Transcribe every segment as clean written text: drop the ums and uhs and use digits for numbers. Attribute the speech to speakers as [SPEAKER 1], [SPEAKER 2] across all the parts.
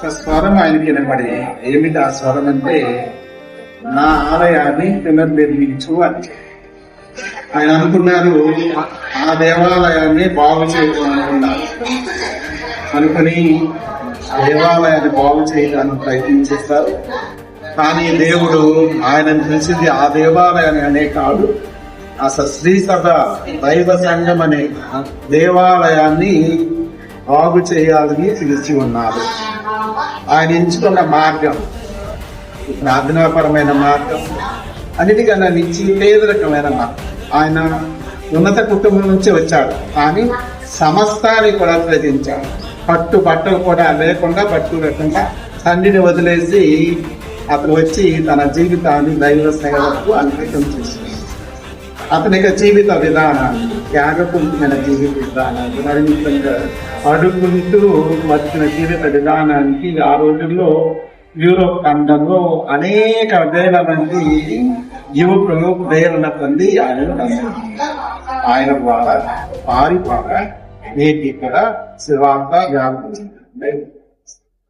[SPEAKER 1] ఒక స్వరం ఆయనకి వినపడి, ఏమిటి ఆ స్వరం అంటే, నా ఆలయాన్ని పునర్నిర్మించు అని. ఆయన అనుకున్నారు ఆ దేవాలయాన్ని బాగు చేయాలనుకున్నారు. అనుకుని దేవాలయాన్ని బాగు చేయడానికి ప్రయత్నించేస్తారు. కానీ దేవుడు ఆయనను పిలిచింది ఆ దేవాలయాన్ని అనే కాదు, అసలు శ్రీ సభ దైవ సంఘం అనే దేవాలయాన్ని బాగు చేయాలని పిలిచి ఉన్నారు. ఆయన ఎంచుకున్న మార్గం ప్రార్థనాపరమైన మార్గం, అన్నిటికన్నా నుంచి పేదరికమైన మార్గం. ఆయన ఉన్నత కుటుంబం నుంచి వచ్చాడు, కానీ సమస్తాన్ని కూడా త్యజించాడు. బట్టలు కూడా లేకుండా, పట్టు లేకుండా తండ్రిని వదిలేసి అతను వచ్చి తన జీవితాన్ని దైవ సేవకు అంకితం చేశాడు. అతనికి జీవిత విధానాన్ని, త్యాగపూరితమైన జీవిత విధానాన్ని మరింతంగా అడుగుంటూ వచ్చిన జీవిత విధానానికి ఆ రోజుల్లో యూరోప్ ఖండంలో అనేక వేల మంది యువకులు ప్రేరణ పొంది ఆయన ద్వారా వారి ద్వారా నేటి కూడా శివార్త వ్యాపించింది.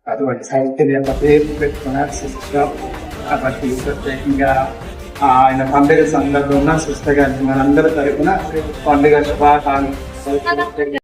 [SPEAKER 1] అటువంటి సైకిల్ పేరు పెట్టుకున్నారు సిస్టర్. కాబట్టి ప్రత్యేకంగా ఆయన పండుగ సందర్భంగా సిస్టర్ గారికి మనందరి తరఫున పండుగ శుభాకాంక్షలు.